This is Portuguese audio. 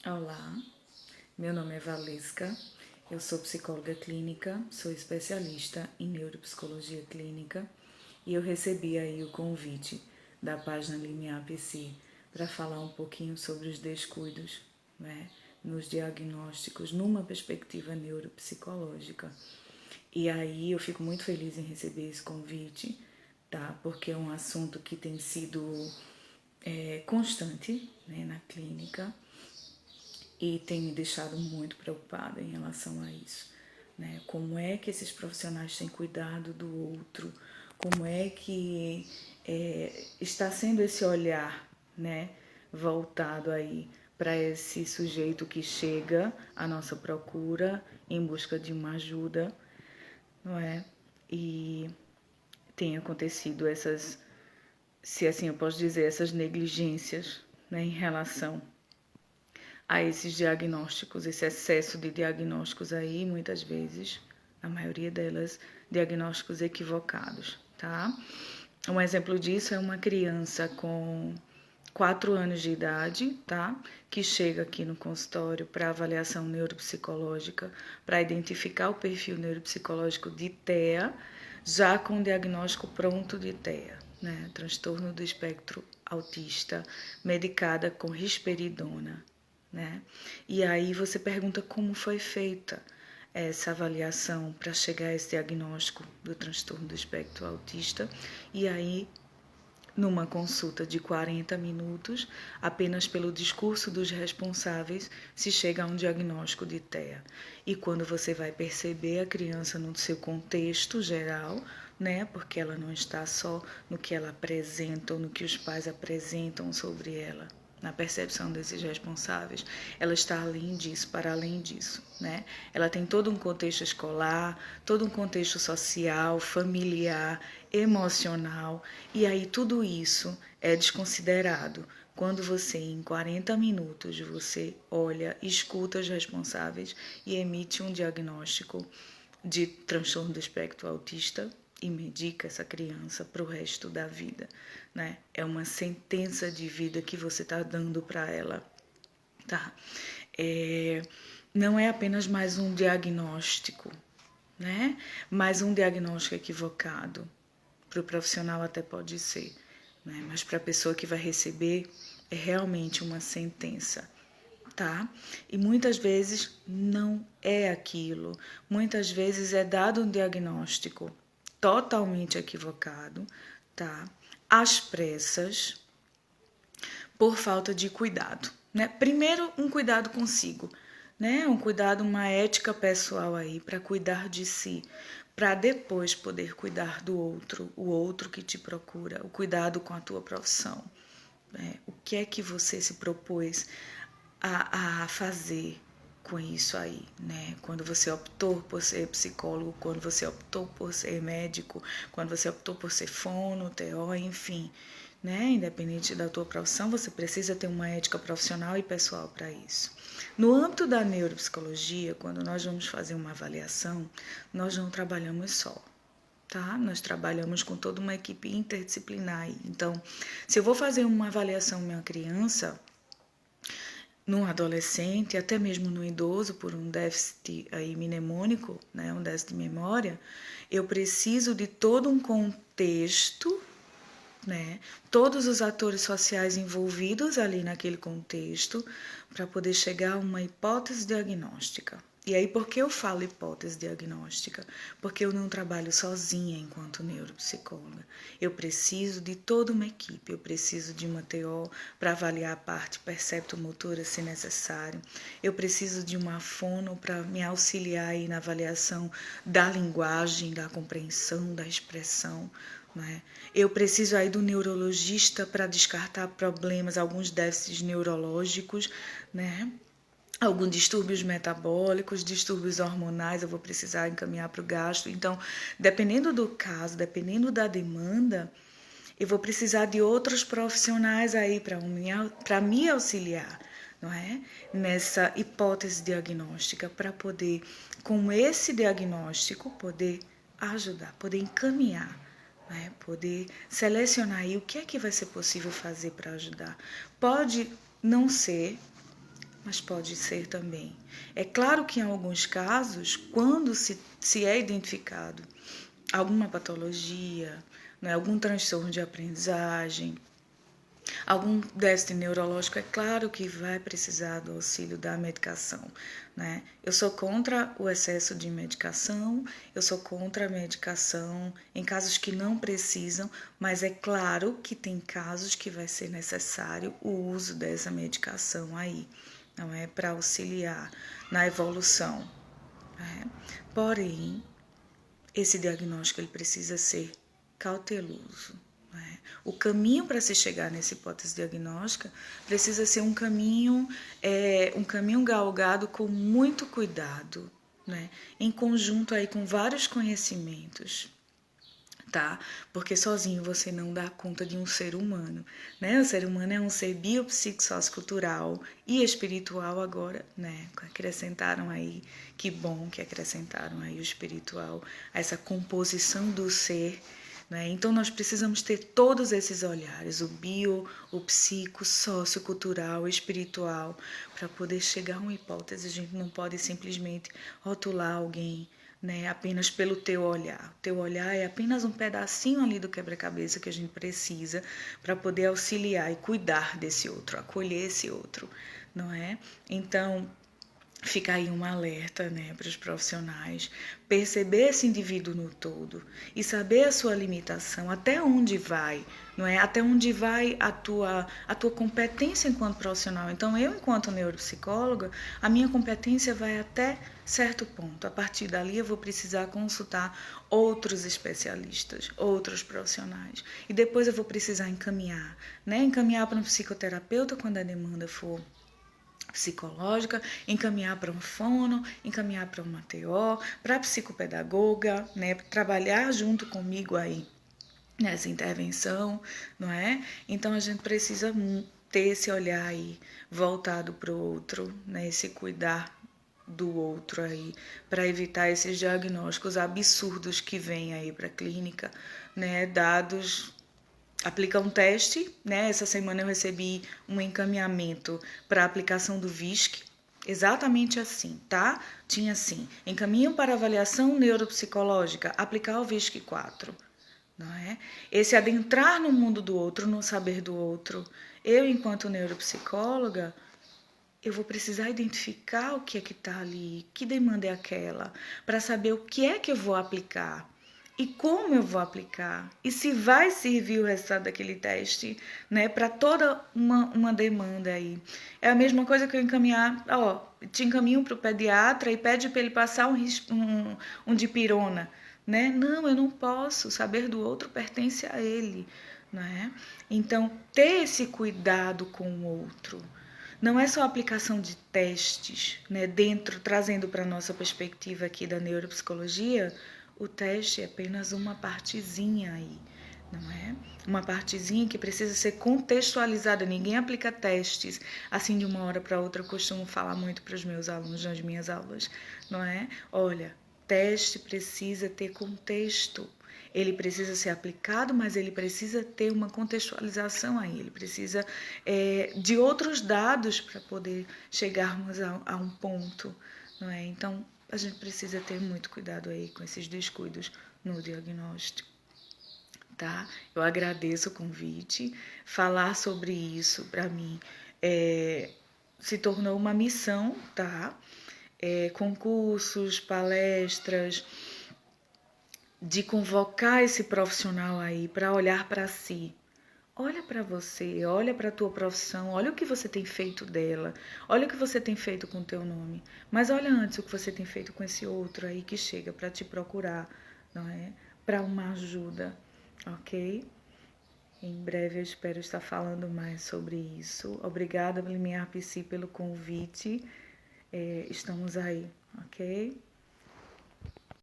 Olá, meu nome é Valesca, eu sou psicóloga clínica, sou especialista em neuropsicologia clínica e eu recebi aí o convite da página Linear PC para falar um pouquinho sobre os descuidos, né, nos diagnósticos numa perspectiva neuropsicológica. E aí eu fico muito feliz em receber esse convite, tá? Porque é um assunto que tem sido constante, né, na clínica e tem me deixado muito preocupada em relação a isso, né? Como é que esses profissionais têm cuidado do outro? Como é que está sendo esse olhar, né, voltado aí para esse sujeito que chega à nossa procura em busca de uma ajuda, não é? E tem acontecido essas, se assim eu posso dizer, essas negligências, né, em relação a esses diagnósticos, esse excesso de diagnósticos aí, muitas vezes, na maioria delas, diagnósticos equivocados, tá? Um exemplo disso é uma criança com 4 anos de idade, tá? Que chega aqui no consultório para avaliação neuropsicológica, para identificar o perfil neuropsicológico de TEA, já com o diagnóstico pronto de TEA, né? Transtorno do espectro autista, medicada com risperidona, né? E aí você pergunta como foi feita essa avaliação para chegar a esse diagnóstico do transtorno do espectro autista. E aí, numa consulta de 40 minutos, apenas pelo discurso dos responsáveis, se chega a um diagnóstico de TEA. E quando você vai perceber a criança no seu contexto geral, né, porque ela não está só no que ela apresenta ou no que os pais apresentam sobre ela, na percepção desses responsáveis, ela está além disso, para além disso, né? Ela tem todo um contexto escolar, todo um contexto social, familiar, emocional, e aí tudo isso é desconsiderado quando você, em 40 minutos, você olha, escuta os responsáveis e emite um diagnóstico de transtorno do espectro autista e medica essa criança para o resto da vida, né? É uma sentença de vida que você está dando para ela, tá? Não é apenas mais um diagnóstico, né? Mais um diagnóstico equivocado. Para o profissional até pode ser, né? Mas para a pessoa que vai receber é realmente uma sentença, tá? E muitas vezes não é aquilo. Muitas vezes é dado um diagnóstico totalmente equivocado, tá? Às pressas, por falta de cuidado, né? Primeiro, um cuidado consigo, né? Um cuidado, uma ética pessoal aí para cuidar de si, para depois poder cuidar do outro, o outro que te procura, o cuidado com a tua profissão. Né? O que é que você se propôs a fazer com isso aí, né? Quando você optou por ser psicólogo, quando você optou por ser médico, quando você optou por ser fono, TO, enfim, né? Independente da tua profissão, você precisa ter uma ética profissional e pessoal para isso. No âmbito da neuropsicologia, quando nós vamos fazer uma avaliação, nós não trabalhamos só. Tá? Nós trabalhamos com toda uma equipe interdisciplinar. Então, se eu vou fazer uma avaliação em uma criança, num adolescente, até mesmo no idoso, por um déficit aí mnemônico, né, um déficit de memória, eu preciso de todo um contexto, né, todos os atores sociais envolvidos ali naquele contexto, para poder chegar a uma hipótese diagnóstica. E aí, por que eu falo hipótese diagnóstica? Porque eu não trabalho sozinha enquanto neuropsicóloga. Eu preciso de toda uma equipe, eu preciso de uma TO para avaliar a parte perceptomotora, se necessário. Eu preciso de uma fono para me auxiliar aí na avaliação da linguagem, da compreensão, da expressão. Né? Eu preciso aí do neurologista para descartar problemas, alguns déficits neurológicos, né? Alguns distúrbios metabólicos, distúrbios hormonais, eu vou precisar encaminhar para o gastro. Então, dependendo do caso, dependendo da demanda, eu vou precisar de outros profissionais aí para me auxiliar, não é? Nessa hipótese diagnóstica, para poder, com esse diagnóstico, poder ajudar, poder encaminhar, né? Poder selecionar aí o que é que vai ser possível fazer para ajudar. Pode não ser mas pode ser também. É claro que em alguns casos, quando se é identificado alguma patologia, né, algum transtorno de aprendizagem, algum déficit neurológico, é claro que vai precisar do auxílio da medicação, né? Eu sou contra o excesso de medicação, eu sou contra a medicação em casos que não precisam, mas é claro que tem casos que vai ser necessário o uso dessa medicação aí, não é? Para auxiliar na evolução, né? Porém, esse diagnóstico ele precisa ser cauteloso. Né? O caminho para se chegar nessa hipótese diagnóstica precisa ser um caminho galgado com muito cuidado, né? Em conjunto aí com vários conhecimentos. Tá? Porque sozinho você não dá conta de um ser humano, né? O ser humano é um ser biopsicossociocultural e espiritual agora, né? Acrescentaram aí, que bom que acrescentaram aí o espiritual, essa composição do ser, né? Então nós precisamos ter todos esses olhares, o bio, o psico, sociocultural, espiritual, para poder chegar a uma hipótese. A gente não pode simplesmente rotular alguém, né, apenas pelo teu olhar. O teu olhar é apenas um pedacinho ali do quebra-cabeça que a gente precisa para poder auxiliar e cuidar desse outro, acolher esse outro, não é? Então, fica aí um alerta, né, para os profissionais, perceber esse indivíduo no todo e saber a sua limitação, até onde vai, não é? Até onde vai a tua competência enquanto profissional. Então, eu, enquanto neuropsicóloga, a minha competência vai até certo ponto. A partir dali, eu vou precisar consultar outros especialistas, outros profissionais. E depois eu vou precisar encaminhar, né? Encaminhar para um psicoterapeuta quando a demanda for psicológica, encaminhar para um fono, encaminhar para uma TO, para a psicopedagoga, né, trabalhar junto comigo aí nessa intervenção, não é? Então a gente precisa ter esse olhar aí voltado para o outro, né, esse cuidar do outro aí, para evitar esses diagnósticos absurdos que vêm aí para a clínica, né, dados. Aplica um teste, né? Essa semana eu recebi um encaminhamento para a aplicação do VISC, exatamente assim, tá? Tinha assim, encaminho para avaliação neuropsicológica, aplicar o VISC 4, não é? Esse adentrar no mundo do outro, no saber do outro. Eu, enquanto neuropsicóloga, eu vou precisar identificar o que é que está ali, que demanda é aquela, para saber o que é que eu vou aplicar e como eu vou aplicar e se vai servir o resultado daquele teste, né, para toda uma demanda aí. É a mesma coisa que eu encaminhar, ó, te encaminho para o pediatra e pede para ele passar um dipirona, né? Não, eu não posso, o saber do outro pertence a ele, né? Então, ter esse cuidado com o outro. Não é só a aplicação de testes, né, trazendo para a nossa perspectiva aqui da neuropsicologia, o teste é apenas uma partezinha aí, não é? Uma partezinha que precisa ser contextualizada. Ninguém aplica testes assim de uma hora para outra. Eu costumo falar muito para os meus alunos nas minhas aulas, não é? Olha, teste precisa ter contexto. Ele precisa ser aplicado, mas ele precisa ter uma contextualização aí. Ele precisa de outros dados para poder chegarmos a um ponto, não é? Então, a gente precisa ter muito cuidado aí com esses descuidos no diagnóstico, tá? Eu agradeço o convite. Falar sobre isso, para mim, se tornou uma missão, tá? Concursos, palestras, de convocar esse profissional aí para olhar para si. Olha para você, olha para a tua profissão, olha o que você tem feito dela, olha o que você tem feito com o teu nome, mas olha antes o que você tem feito com esse outro aí que chega para te procurar, não é? Para uma ajuda, ok? Em breve eu espero estar falando mais sobre isso. Obrigada, Limiar Psi, pelo convite. Estamos aí, ok?